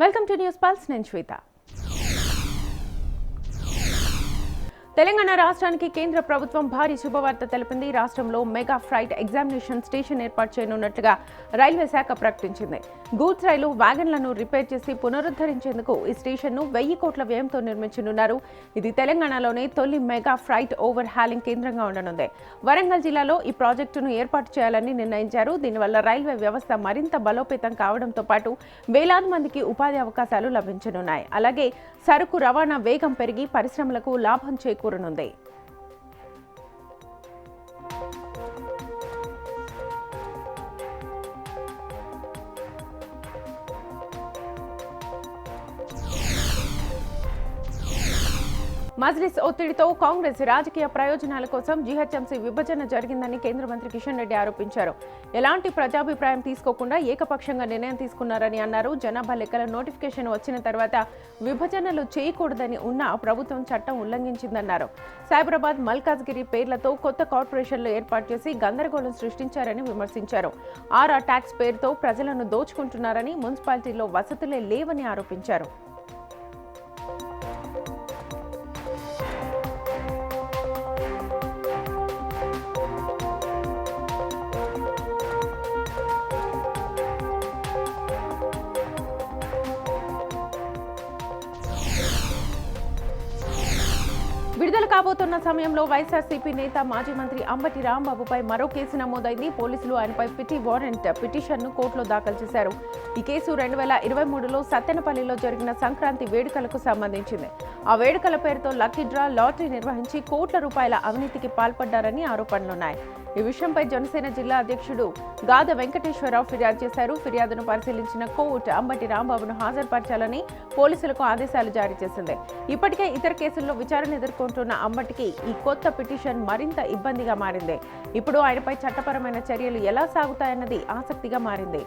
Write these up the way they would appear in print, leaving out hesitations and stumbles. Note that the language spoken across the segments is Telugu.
Welcome to news pulse. నేను శ్వేత. తెలంగాణ రాష్ట్రానికి కేంద్ర ప్రభుత్వం భారీ శుభవార్త తెలిపింది. రాష్ట్రంలో మెగా ఫ్రైట్ ఎగ్జామినేషన్ స్టేషన్ ఏర్పాటు చేయనున్నట్లుగా రైల్వే శాఖ ప్రకటించింది. గూడ్స్ రైలు వ్యాగన్లను రిపేర్ చేసి పునరుద్ధరించేందుకు ఈ స్టేషన్ను 1000 కోట్ల వ్యయంతో నిర్మించనున్నారు. ఇది తెలంగాణలోనే తొలి మెగా ఫ్రైట్ ఓవర్ హాలింగ్ కేంద్రంగా ఉండనుంది. వరంగల్ జిల్లాలో ఈ ప్రాజెక్టును ఏర్పాటు చేయాలని నిర్ణయించారు. దీనివల్ల రైల్వే వ్యవస్థ మరింత బలోపేతం కావడంతో పాటు వేలాది మందికి ఉపాధి అవకాశాలు లభించనున్నాయి. అలాగే సరుకు రవాణా వేగం పెరిగి పరిశ్రమలకు లాభం చేకూరనుంది. మజ్లిస్ ఒత్తిడితో కాంగ్రెస్ రాజకీయ ప్రయోజనాల కోసం జీహెచ్ఎంసీ విభజన జరిగిందని కేంద్ర మంత్రి కిషన్ రెడ్డి ఆరోపించారు. ఎలాంటి ప్రజాభిప్రాయం తీసుకోకుండా ఏకపక్షంగా నిర్ణయం తీసుకున్నారని అన్నారు. జనాభా లెక్కల నోటిఫికేషన్ వచ్చిన తర్వాత విభజనలు చేయకూడదని ఉన్న ప్రభుత్వం చట్టం ఉల్లంఘించిందన్నారు. సైబరాబాద్, మల్కాజ్గిరి పేర్లతో కొత్త కార్పొరేషన్లు ఏర్పాటు చేసి గందరగోళం సృష్టించారని విమర్శించారు. ఆరా ట్యాక్స్ పేరుతో ప్రజలను దోచుకుంటున్నారని, మున్సిపాలిటీలో వసతులే లేవని ఆరోపించారు. విడుదల కాబోతున్న సమయంలో వైఎస్ఆర్సీపీ నేత మాజీ మంత్రి అంబటి రాంబాబుపై మరో కేసు నమోదైంది. పోలీసులు ఆయనపై పిటి వారెంట్ పిటిషన్ను కోర్టులో దాఖలు చేశారు. ఈ కేసు 2023లో సత్తెనపల్లిలో జరిగిన సంక్రాంతి వేడుకలకు సంబంధించింది. ఆ వేడుకల పేరుతో లక్కీ డ్రా, లాటరీ నిర్వహించి కోట్ల రూపాయల అవినీతికి పాల్పడ్డారని ఆరోపణలున్నాయి. ఈ విషయంపై జనసేన జిల్లా అధ్యక్షుడు గాద వెంకటేశ్వరరావు ఫిర్యాదు చేశారు. ఫిర్యాదును పరిశీలించిన కోర్టు అంబటి రాంబాబును హాజరుపరచాలని పోలీసులకు ఆదేశాలు జారీ చేసింది. ఇప్పటికే ఇతర కేసుల్లో విచారణ ఎదుర్కొంటున్న అంబటికి ఈ కొత్త పిటిషన్ మరింత ఇబ్బందిగా మారింది. ఇప్పుడు ఆయనపై చట్టపరమైన చర్యలు ఎలా సాగుతాయన్నది ఆసక్తిగా మారింది.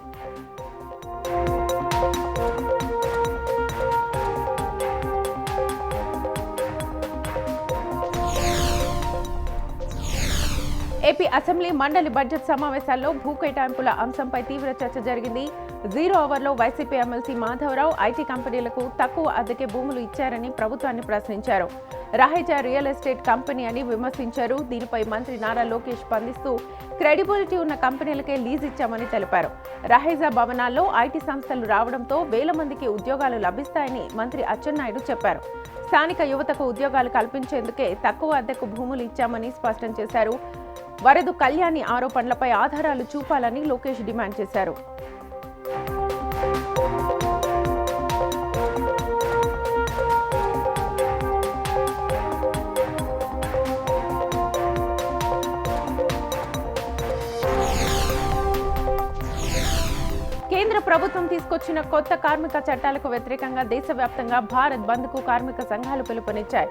ఏపీ అసెంబ్లీ మండలి బడ్జెట్ సమావేశాల్లో భూ కేటాయింపుల అంశంపై తీవ్ర చర్చ జరిగింది. 0 ఓవర్లో వైసీపీ ఎమ్మెల్సీ మాధవరావు ఐటీ కంపెనీలకు తక్కువ అద్దెకే భూములు ఇచ్చారని ప్రభుత్వాన్ని ప్రశ్నించారు. రహేజా రియల్ ఎస్టేట్ కంపెనీ అని విమర్శించారు. దీనిపై మంత్రి నారా లోకేష్ స్పందిస్తూ క్రెడిబిలిటీ ఉన్న కంపెనీలకే లీజ్ ఇచ్చామని తెలిపారు. రహేజా భవనాల్లో ఐటీ సంస్థలు రావడంతో వేల మందికి ఉద్యోగాలు లభిస్తాయని మంత్రి అచ్చెన్నాయుడు చెప్పారు. స్థానిక యువతకు ఉద్యోగాలు కల్పించేందుకే తక్కువ అద్దెకు భూములు ఇచ్చామని స్పష్టం చేశారు. వరదు కళ్యాణి ఆరోపణలపై ఆధారాలు చూపాలని లోకేష్ డిమాండ్ చేశారు. కేంద్ర ప్రభుత్వం తీసుకొచ్చిన కొత్త కార్మిక చట్టాలకు వ్యతిరేకంగా దేశవ్యాప్తంగా భారత్ బంద్కు కార్మిక సంఘాలు పిలుపునిచ్చాయి.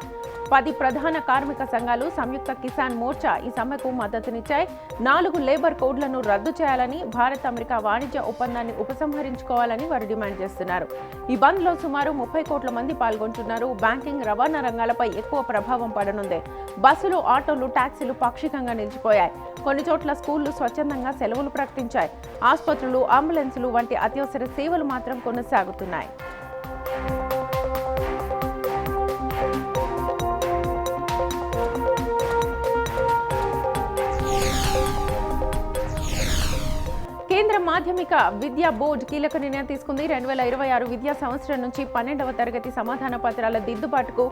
10 ప్రధాన కార్మిక సంఘాలు, సంయుక్త కిసాన్ మోర్చా ఈ సమ్మెకు మద్దతునిచ్చాయి. 4 లేబర్ కోడ్లను రద్దు చేయాలని, భారత్ అమెరికా వాణిజ్య ఒప్పందాన్ని ఉపసంహరించుకోవాలని వారు డిమాండ్ చేస్తున్నారు. ఈ బంద్లో సుమారు 30 కోట్ల మంది పాల్గొంటున్నారు. బ్యాంకింగ్, రవాణా రంగాలపై ఎక్కువ ప్రభావం పడనుంది. బస్సులు, ఆటోలు, టాక్సీలు పాక్షికంగా నిలిచిపోయాయి. కొన్ని చోట్ల స్కూళ్లు స్వచ్ఛందంగా సెలవులు ప్రకటించాయి. ఆసుపత్రులు, అంబులెన్సులు వంటి అత్యవసర సేవలు మాత్రం కొనసాగుతున్నాయి. కేంద్ర మాధ్యమిక విద్యా బోర్డు కీలక నిర్ణయం తీసుకుంది. 2026 విద్యా సంవత్సరం నుంచి 12వ తరగతి సమాధాన పత్రాల దిద్దుబాటుకు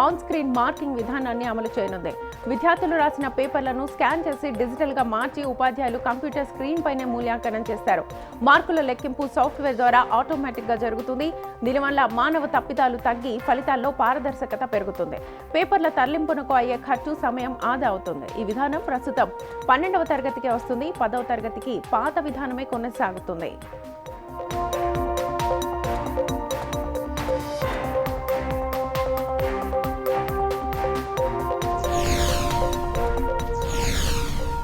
ఆన్ స్క్రీన్ మార్కింగ్ విధానాన్ని అమలు చేయనుంది. విద్యార్థులు రాసిన పేపర్లను స్కాన్ చేసి డిజిటల్ గా మార్చి ఉపాధ్యాయులు కంప్యూటర్ స్క్రీన్ పైనే మూల్యాంకనం చేస్తారు. మార్కుల లెక్కింపు సాఫ్ట్వేర్ ద్వారా ఆటోమేటిక్ గా జరుగుతుంది. దీనివల్ల మానవ తప్పిదాలు తగ్గి ఫలితాల్లో పారదర్శకత పెరుగుతుంది. పేపర్ల తరలింపునకు అయ్యే ఖర్చు, సమయం ఆదా అవుతుంది. ఈ విధానం ప్రస్తుతం 12వ తరగతికి వస్తుంది. 10వ తరగతికి పాత విధానమే కొనసాగుతుంది.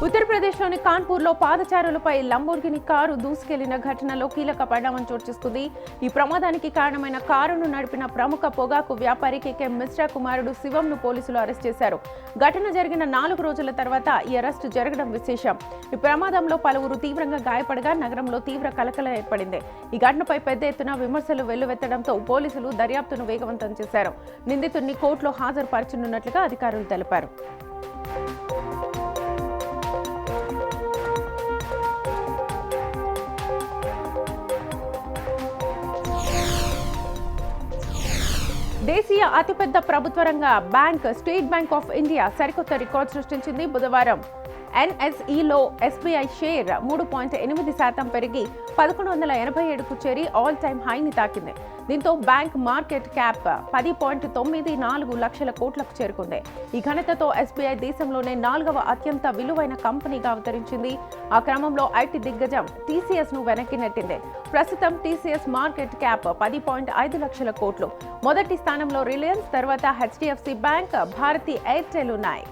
ఉత్తరప్రదేశ్లోని కాన్పూర్లో పాదచారులపై లంబోర్గిని కారు దూసుకెళ్లిన ఘటనలో కీలక పరిణామం చోటు చేసుకుంది. ఈ ప్రమాదానికి కారణమైన కారును నడిపిన ప్రముఖ పొగాకు వ్యాపారి కేకే మిశ్రా కుమారుడు శివంను పోలీసులు అరెస్ట్ చేశారు. ఘటన జరిగిన 4 రోజుల తర్వాత ఈ అరెస్టు జరగడం విశేషం. ఈ ప్రమాదంలో పలువురు తీవ్రంగా గాయపడగా నగరంలో తీవ్ర కలకలం ఏర్పడింది. ఈ ఘటనపై పెద్ద ఎత్తున విమర్శలు వెల్లువెత్తడంతో పోలీసులు దర్యాప్తును వేగవంతం చేశారు. నిందితుడిని కోర్టులో హాజరుపరచనున్నట్లుగా అధికారులు తెలిపారు. దేశీయ అతిపెద్ద ప్రభుత్వ రంగ bank state bank of India సరికొత్త రికార్డు సృష్టించింది. బుధవారం ఎన్ఎస్ఈలో ఎస్బీఐ షేర్ 3.8% పెరిగి 1187కు చేరి ఆల్ టైమ్ హైని తాకింది. దీంతో బ్యాంక్ మార్కెట్ క్యాప్ 10.94 లక్షల కోట్లకు చేరుకుంది. ఈ ఘనతతో ఎస్బీఐ దేశంలోనే 4వ అత్యంత విలువైన కంపెనీగా అవతరించింది. ఆ క్రమంలో ఐటీ దిగ్గజం టీసీఎస్ ను వెనక్కి నెట్టింది. ప్రస్తుతం టీసీఎస్ మార్కెట్ క్యాప్ 10.5 లక్షల కోట్లు. మొదటి స్థానంలో రిలయన్స్, తర్వాత హెచ్డిఎఫ్సి బ్యాంక్, భారతి ఎయిర్టెల్ ఉన్నాయి.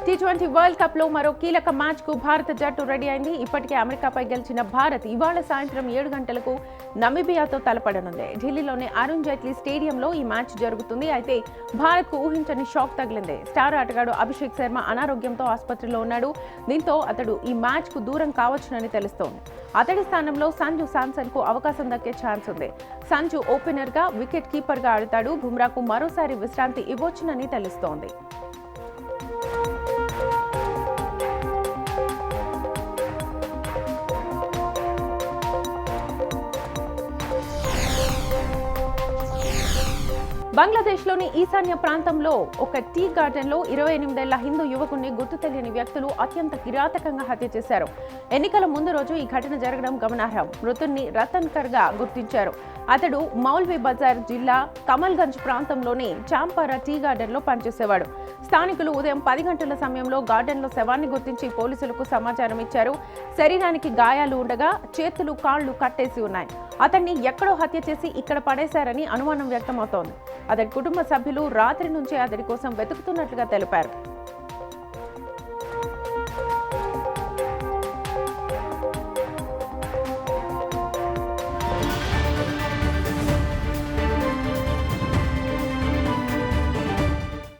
T20 వరల్డ్ కప్ లో మరో కీలక మ్యాచ్ కు భారత జట్టు రెడీ అయింది. ఇప్పటికే అమెరికాపై గెలిచిన భారత్ ఇవాళ సాయంత్రం 7 గంటలకు నమీబియాతో తలపడనుంది. ఢిల్లీలోని అరుణ్ జైట్లీ స్టేడియంలో ఈ మ్యాచ్ జరుగుతుంది. అయితే భారత్ కు ఊహించని షాక్ తగిలింది. స్టార్ ఆటగాడు అభిషేక్ శర్మ అనారోగ్యంతో ఆసుపత్రిలో ఉన్నాడు. దీంతో అతడు ఈ మ్యాచ్ కు దూరం కావచ్చునని తెలుస్తోంది. అతడి స్థానంలో సంజు శాంసన్ కు అవకాశం దక్కే ఛాన్స్ ఉంది. సంజు ఓపెనర్ గా, వికెట్ కీపర్ గా ఆడతాడు. బుమ్రాకు మరోసారి విశ్రాంతి ఇవ్వొచ్చునని తెలుస్తోంది. బంగ్లాదేశ్లోని ఈశాన్య ప్రాంతంలో ఒక టీ గార్డెన్లో 28 ఏళ్ల హిందూ యువకుడిని గుర్తు తెలియని వ్యక్తులు అత్యంత కిరాతకంగా హత్య చేశారు. ఎన్నికల ముందు రోజు ఈ ఘటన జరగడం గమనార్హం. మృతుడిని రతన్కర్గా గుర్తించారు. అతడు మౌల్వీ బజార్ జిల్లా కమల్గంజ్ ప్రాంతంలోని చాంపారా టీ గార్డెన్లో పనిచేసేవాడు. స్థానికులు ఉదయం 10 గంటల సమయంలో గార్డెన్లో శవాన్ని గుర్తించి పోలీసులకు సమాచారం ఇచ్చారు. శరీరానికి గాయాలు ఉండగా చేతులు, కాళ్లు కట్టేసి ఉన్నాయి. అతన్ని ఎక్కడో హత్య చేసి ఇక్కడ పడేశారని అనుమానం వ్యక్తమవుతోంది. అతడి కుటుంబ సభ్యులు రాత్రి నుంచే అతడి కోసం వెతుకుతున్నట్లుగా తెలిపారు.